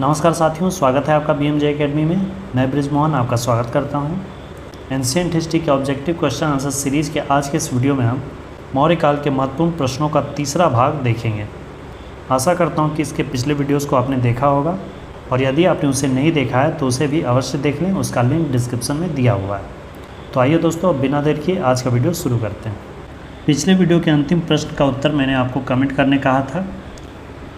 नमस्कार साथियों, स्वागत है आपका BMJ एकेडमी में। मैं ब्रिजमोहन आपका स्वागत करता हूं। एंशिएंट हिस्ट्री के ऑब्जेक्टिव क्वेश्चन आंसर सीरीज़ के आज के इस वीडियो में हम मौर्य काल के महत्वपूर्ण प्रश्नों का तीसरा भाग देखेंगे। आशा करता हूं कि इसके पिछले वीडियोस को आपने देखा होगा, और यदि आपने उसे नहीं देखा है तो उसे भी अवश्य देख लें, उसका लिंक डिस्क्रिप्शन में दिया हुआ है। तो आइए दोस्तों, बिना देर किए आज का वीडियो शुरू करते हैं। पिछले वीडियो के अंतिम प्रश्न का उत्तर मैंने आपको कमेंट करने कहा था।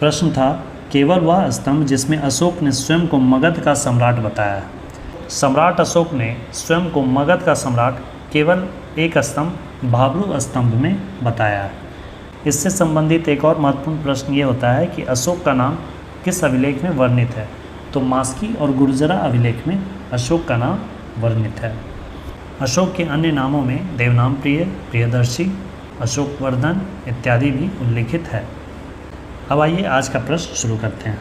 प्रश्न था, केवल वह स्तंभ जिसमें अशोक ने स्वयं को मगध का सम्राट बताया है। सम्राट अशोक ने स्वयं को मगध का सम्राट केवल एक स्तंभ भाबरू स्तंभ में बताया है। इससे संबंधित एक और महत्वपूर्ण प्रश्न ये होता है कि अशोक का नाम किस अभिलेख में वर्णित है। तो मास्की और गुर्जरा अभिलेख में अशोक का नाम वर्णित है। अशोक के अन्य नामों में देवनामप्रिय, प्रियदर्शी, अशोकवर्धन इत्यादि भी उल्लिखित है। अब आइए आज का प्रश्न शुरू करते हैं।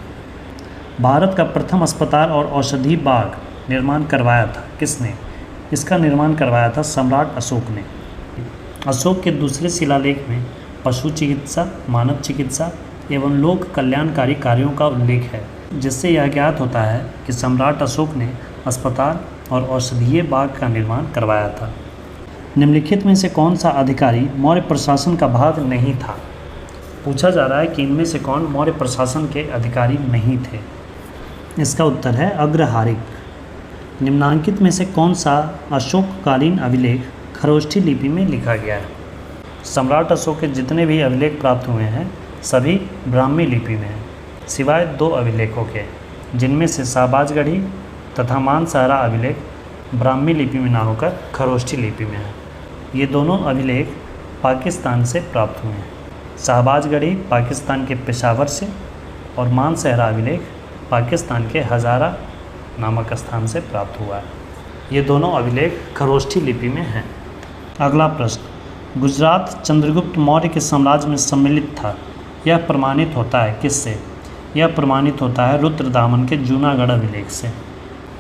भारत का प्रथम अस्पताल और औषधि बाग निर्माण करवाया था किसने? इसका निर्माण करवाया था सम्राट अशोक ने। अशोक के दूसरे शिलालेख में पशु चिकित्सा, मानव चिकित्सा एवं लोक कल्याणकारी कार्यों का उल्लेख है, जिससे यह ज्ञात होता है कि सम्राट अशोक ने अस्पताल और औषधीय बाग का निर्माण करवाया था। निम्नलिखित में से कौन सा अधिकारी मौर्य प्रशासन का भाग नहीं था? पूछा जा रहा है कि इनमें से कौन मौर्य प्रशासन के अधिकारी नहीं थे। इसका उत्तर है अग्रहारिक। निम्नांकित में से कौन सा अशोककालीन अभिलेख खरोष्ठी लिपि में लिखा गया है? सम्राट अशोक के जितने भी अभिलेख प्राप्त हुए हैं सभी ब्राह्मी लिपि में हैं, सिवाय दो अभिलेखों के, जिनमें से शाहबाजगढ़ी तथा मानसहरा अभिलेख ब्राह्मी लिपि में ना होकर खरोष्ठी लिपि में है। ये दोनों अभिलेख पाकिस्तान से प्राप्त हुए हैं। शाहबाजगढ़ी पाकिस्तान के पेशावर से और मानसहरा अभिलेख पाकिस्तान के हज़ारा नामक स्थान से प्राप्त हुआ है। ये दोनों अभिलेख खरोष्ठी लिपि में हैं। अगला प्रश्न, गुजरात चंद्रगुप्त मौर्य के साम्राज्य में सम्मिलित था, यह प्रमाणित होता है किससे? यह प्रमाणित होता है रुद्रदामन के जूनागढ़ अभिलेख से।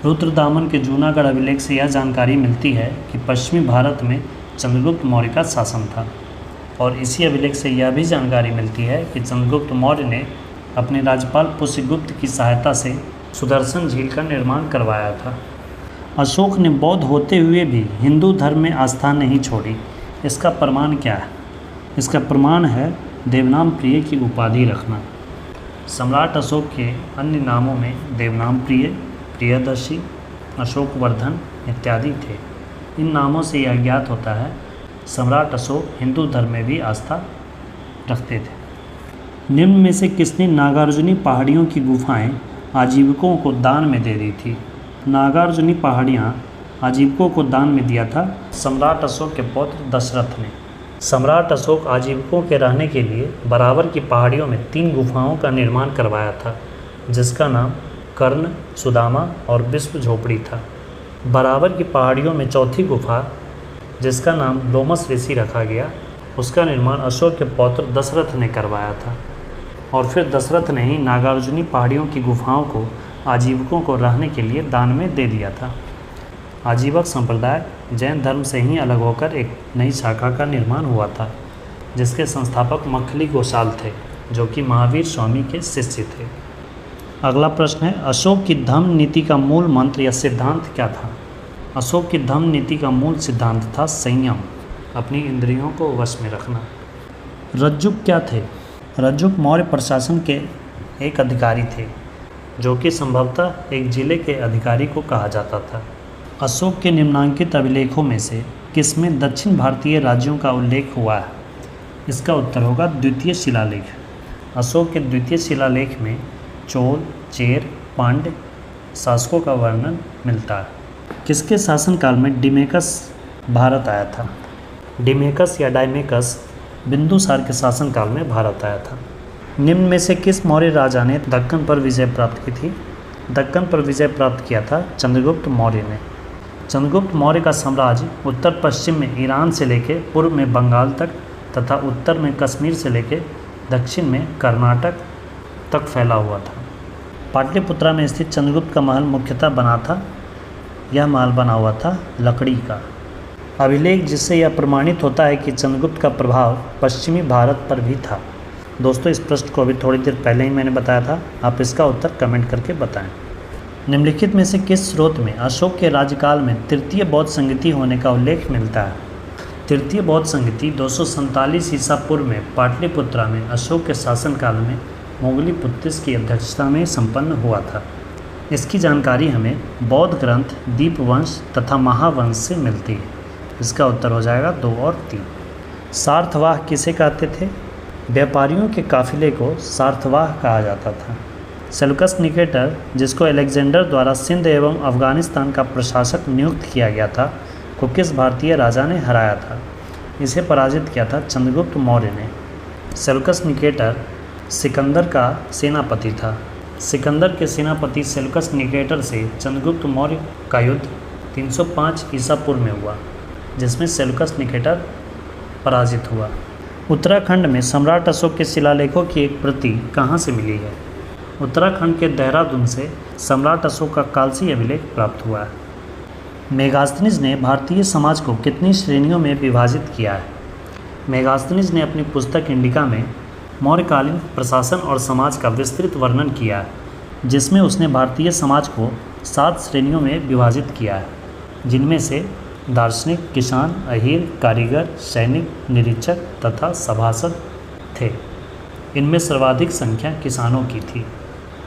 रुद्रदामन के जूनागढ़ अभिलेख से यह जानकारी मिलती है कि पश्चिमी भारत में चंद्रगुप्त मौर्य का शासन था, और इसी अभिलेख से यह भी जानकारी मिलती है कि चंद्रगुप्त मौर्य ने अपने राज्यपाल पुष्यगुप्त की सहायता से सुदर्शन झील का निर्माण करवाया था। अशोक ने बौद्ध होते हुए भी हिंदू धर्म में आस्था नहीं छोड़ी, इसका प्रमाण क्या है? इसका प्रमाण है देवनामप्रिय की उपाधि रखना। सम्राट अशोक के अन्य नामों में देवनामप्रिय, प्रियदर्शी, अशोकवर्धन इत्यादि थे। इन नामों से यह ज्ञात होता है सम्राट अशोक हिंदू धर्म में भी आस्था रखते थे। निम्न में से किसने नागार्जुनी पहाड़ियों की गुफाएं आजीविकों को दान में दे दी थी? नागार्जुनी पहाड़ियाँ आजीविकों को दान में दिया था सम्राट अशोक के पौत्र दशरथ ने। सम्राट अशोक आजीविकों के रहने के लिए बराबर की पहाड़ियों में 3 गुफाओं का निर्माण करवाया था, जिसका नाम कर्ण, सुदामा और विश्व झोपड़ी था। बराबर की पहाड़ियों में चौथी गुफा, जिसका नाम लोमस ऋषि रखा गया, उसका निर्माण अशोक के पौत्र दशरथ ने करवाया था, और फिर दशरथ ने ही नागार्जुनी पहाड़ियों की गुफाओं को आजीविकों को रहने के लिए दान में दे दिया था। आजीवक संप्रदाय जैन धर्म से ही अलग होकर एक नई शाखा का निर्माण हुआ था, जिसके संस्थापक मखली गोसाल थे, जो कि महावीर स्वामी के शिष्य थे। अगला प्रश्न है, अशोक की धम्म नीति का मूल मंत्र या सिद्धांत क्या था? अशोक की धम्म नीति का मूल सिद्धांत था संयम, अपनी इंद्रियों को वश में रखना। रज्जुक क्या थे? रज्जुक मौर्य प्रशासन के एक अधिकारी थे, जो कि संभवतः एक जिले के अधिकारी को कहा जाता था। अशोक के निम्नांकित अभिलेखों में से किसमें दक्षिण भारतीय राज्यों का उल्लेख हुआ है? इसका उत्तर होगा द्वितीय शिलालेख। अशोक के द्वितीय शिलालेख में चोल, चेर, पांड्य शासकों का वर्णन मिलता है। किसके शासनकाल में डिमेकस भारत आया था? डिमेकस या डायमेकस बिंदुसार के शासनकाल में भारत आया था। निम्न में से किस मौर्य राजा ने दक्कन पर विजय प्राप्त की थी? दक्कन पर विजय प्राप्त किया था चंद्रगुप्त मौर्य ने। चंद्रगुप्त मौर्य का साम्राज्य उत्तर पश्चिम में ईरान से लेकर पूर्व में बंगाल तक तथा उत्तर में कश्मीर से लेकर दक्षिण में कर्नाटक तक फैला हुआ था। पाटलिपुत्रा में स्थित चंद्रगुप्त का महल मुख्यतः बना था। यह महल बना हुआ था लकड़ी का। अभिलेख जिससे यह प्रमाणित होता है कि चंद्रगुप्त का प्रभाव पश्चिमी भारत पर भी था। दोस्तों इस प्रश्न को अभी थोड़ी देर पहले ही मैंने बताया था, आप इसका उत्तर कमेंट करके बताएं। निम्नलिखित में से किस स्रोत में अशोक के राज्यकाल में तृतीय बौद्ध संगति होने का उल्लेख मिलता है? तृतीय बौद्ध संगति 247 ईसा पूर्व में पाटलिपुत्रा में अशोक के शासनकाल में मोगली पुत्तिस की अध्यक्षता में संपन्न हुआ था। इसकी जानकारी हमें बौद्ध ग्रंथ दीपवंश तथा महावंश से मिलती है। इसका उत्तर हो जाएगा 2 और 3। सार्थवाह किसे कहते थे? व्यापारियों के काफिले को सार्थवाह कहा जाता था। सेल्यूकस निकेटर, जिसको अलेक्जेंडर द्वारा सिंध एवं अफगानिस्तान का प्रशासक नियुक्त किया गया था, को किस भारतीय राजा ने हराया था? इसे पराजित किया था चंद्रगुप्त मौर्य ने। सेल्यूकस निकेटर सिकंदर का सेनापति था। सिकंदर के सेनापति सेल्यूकस निकेटर से चंद्रगुप्त मौर्य का युद्ध 305 ईसा पूर्व में हुआ, जिसमें सेल्यूकस निकेटर पराजित हुआ। उत्तराखंड में सम्राट अशोक के शिलालेखों की एक प्रति कहाँ से मिली है? उत्तराखंड के देहरादून से सम्राट अशोक का कालसी अभिलेख प्राप्त हुआ है। मेगास्थनीज ने भारतीय समाज को कितनी श्रेणियों में विभाजित किया है? मेगास्थनीज ने अपनी पुस्तक इंडिका में मौर्यकालीन प्रशासन और समाज का विस्तृत वर्णन किया है, जिसमें उसने भारतीय समाज को 7 श्रेणियों में विभाजित किया है, जिनमें से दार्शनिक, किसान, अहीर, कारीगर, सैनिक, निरीक्षक तथा सभासद थे। इनमें सर्वाधिक संख्या किसानों की थी।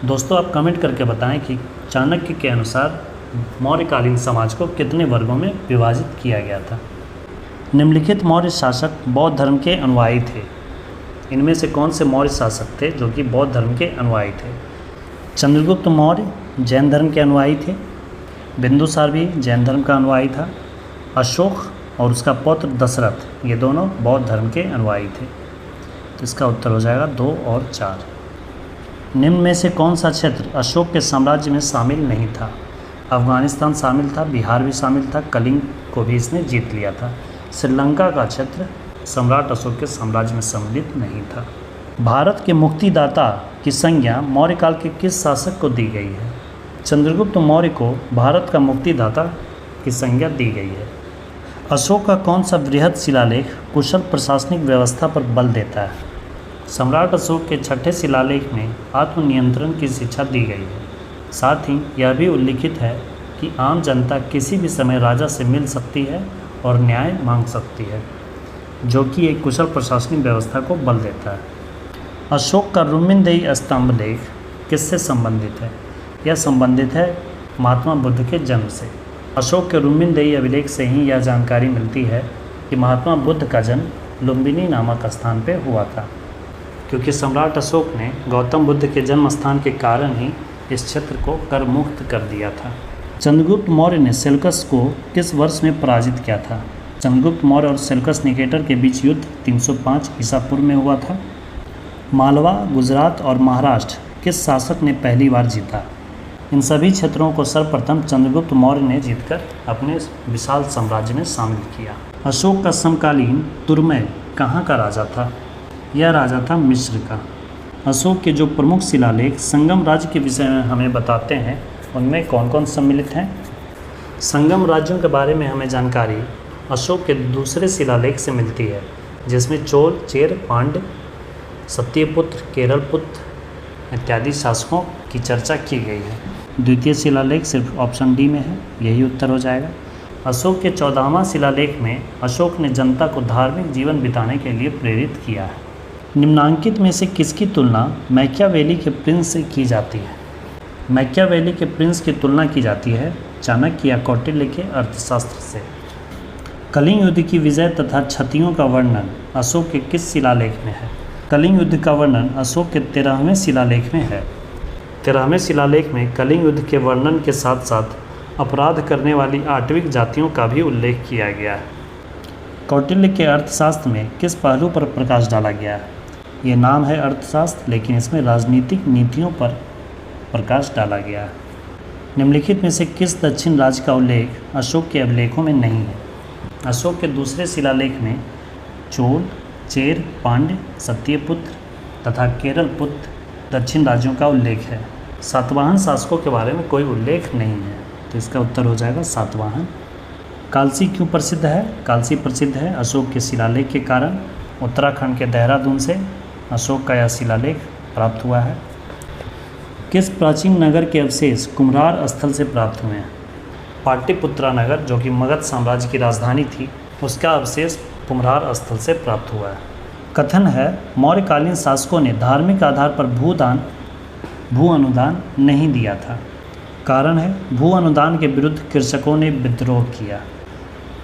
दोस्तों आप कमेंट करके बताएं कि चाणक्य के अनुसार मौर्यकालीन समाज को कितने वर्गों में विभाजित किया गया था। निम्नलिखित मौर्य शासक बौद्ध धर्म के अनुयायी थे। इनमें से कौन से मौर्य शासक थे जो कि बौद्ध धर्म के अनुयायी थे? चंद्रगुप्त मौर्य जैन धर्म के अनुयायी थे। बिंदुसार भी जैन धर्म का अनुयायी था। अशोक और उसका पौत्र दशरथ, ये दोनों बौद्ध धर्म के अनुयायी थे। तो इसका उत्तर हो जाएगा 2 और 4। निम्न में से कौन सा क्षेत्र अशोक के साम्राज्य में शामिल नहीं था? अफगानिस्तान शामिल था, बिहार भी शामिल था, कलिंग को भी इसने जीत लिया था। श्रीलंका का क्षेत्र सम्राट अशोक के साम्राज्य में सम्मिलित नहीं था। भारत के मुक्तिदाता की संज्ञा मौर्यकाल के किस शासक को दी गई है? चंद्रगुप्त मौर्य को भारत का मुक्तिदाता की संज्ञा दी गई है। अशोक का कौन सा बृहद शिलालेख कुशल प्रशासनिक व्यवस्था पर बल देता है? सम्राट अशोक के 6ठे शिलालेख में आत्मनियंत्रण की शिक्षा दी गई है। साथ ही यह भी उल्लिखित है कि आम जनता किसी भी समय राजा से मिल सकती है और न्याय मांग सकती है, जो कि एक कुशल प्रशासनिक व्यवस्था को बल देता है। अशोक का रुमिनदेही स्तंभ लेख किससे संबंधित है? यह संबंधित है महात्मा बुद्ध के जन्म से। अशोक के रुमिनदेही अभिलेख से ही यह जानकारी मिलती है कि महात्मा बुद्ध का जन्म लुम्बिनी नामक स्थान पर हुआ था, क्योंकि सम्राट अशोक ने गौतम बुद्ध के जन्म स्थान के कारण ही इस क्षेत्र को कर मुक्त कर दिया था। चंद्रगुप्त मौर्य ने सेल्यूकस को किस वर्ष में पराजित किया था? चंद्रगुप्त मौर्य और सेल्यूकस निकेटर के बीच युद्ध 305 ईसा पूर्व में हुआ था। मालवा, गुजरात और महाराष्ट्र किस शासक ने पहली बार जीता? इन सभी क्षेत्रों को सर्वप्रथम चंद्रगुप्त मौर्य ने जीतकर अपने विशाल साम्राज्य में शामिल किया। अशोक का समकालीन तुर्मय कहाँ का राजा था? यह राजा था मिस्र का। अशोक के जो प्रमुख शिलालेख संगम राज्य के विषय में हमें बताते हैं, उनमें कौन कौन सम्मिलित हैं? संगम राज्यों के बारे में हमें जानकारी अशोक के दूसरे शिलालेख से मिलती है, जिसमें चोल, चेर, पांड्य, सत्यपुत्र, केरलपुत्र इत्यादि शासकों की चर्चा की गई है। द्वितीय शिलालेख सिर्फ ऑप्शन डी में है, यही उत्तर हो जाएगा। अशोक के 14वां शिलालेख में अशोक ने जनता को धार्मिक जीवन बिताने के लिए प्रेरित किया है। निम्नांकित में से किसकी तुलना मैकियावेली के प्रिंस से की जाती है? मैकियावेली के प्रिंस की तुलना की जाती है चाणक्य या कौटिल्य के अर्थशास्त्र से। कलिंग युद्ध की विजय तथा क्षतियों का वर्णन अशोक के किस शिलालेख में है? कलिंग युद्ध का वर्णन अशोक के 13वें शिलालेख में है। 13वें शिलालेख में कलिंग युद्ध के वर्णन के साथ साथ अपराध करने वाली आटविक जातियों का भी उल्लेख किया गया है। कौटिल्य के अर्थशास्त्र में किस पहलू पर प्रकाश डाला गया है? ये नाम है अर्थशास्त्र, लेकिन इसमें राजनीतिक नीतियों पर प्रकाश डाला गया है। निम्नलिखित में से किस दक्षिण राज्य का उल्लेख अशोक के अभिलेखों में नहीं है? अशोक के दूसरे शिलालेख में चोल, चेर, पांड्य, सत्यपुत्र तथा केरलपुत्र दक्षिण राज्यों का उल्लेख है। सातवाहन शासकों के बारे में कोई उल्लेख नहीं है, तो इसका उत्तर हो जाएगा सातवाहन। कालसी क्यों प्रसिद्ध है? कालसी प्रसिद्ध है अशोक के शिलालेख के कारण, उत्तराखंड के देहरादून से अशोक का यह शिलालेख प्राप्त हुआ है। किस प्राचीन नगर के अवशेष कुम्हरार स्थल से प्राप्त हुए हैं? पाटलिपुत्रा नगर, जो कि मगध साम्राज्य की राजधानी थी, उसका अवशेष कुम्हरार स्थल से प्राप्त हुआ है। कथन है मौर्यकालीन शासकों ने धार्मिक आधार पर भू अनुदान नहीं दिया था। कारण है भू अनुदान के विरुद्ध कृषकों ने विद्रोह किया।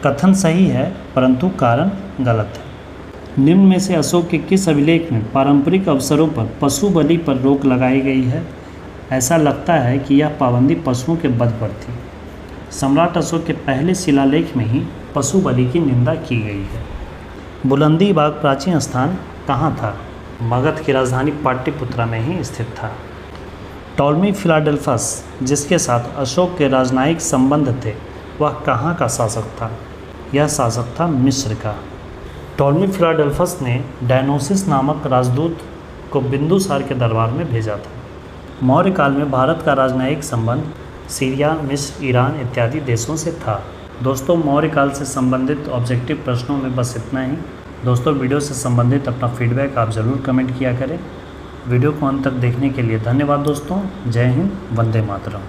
कथन सही है परंतु कारण गलत है। निम्न में से अशोक के किस अभिलेख में पारंपरिक अवसरों पर पशु बलि पर रोक लगाई गई है? ऐसा लगता है कि यह पाबंदी पशुओं के वध पर थी। सम्राट अशोक के पहले शिलालेख में ही पशु बलि की निंदा की गई है। बुलंदी बाग प्राचीन स्थान कहाँ था? मगध की राजधानी पाटलिपुत्रा में ही स्थित था। टॉलमी फिलाडेल्फस, जिसके साथ अशोक के राजनयिक संबंध थे, वह कहाँ का शासक था? यह शासक था मिस्र का। टॉलमी फिलाडेल्फस ने डायनोसिस नामक राजदूत को बिंदुसार के दरबार में भेजा था। मौर्य काल में भारत का राजनयिक संबंध सीरिया, मिस्र, ईरान इत्यादि देशों से था। दोस्तों, मौर्य काल से संबंधित ऑब्जेक्टिव प्रश्नों में बस इतना ही। दोस्तों, वीडियो से संबंधित अपना फीडबैक आप ज़रूर कमेंट किया करें। वीडियो को अंत तक देखने के लिए धन्यवाद दोस्तों। जय हिंद, वंदे मातरम।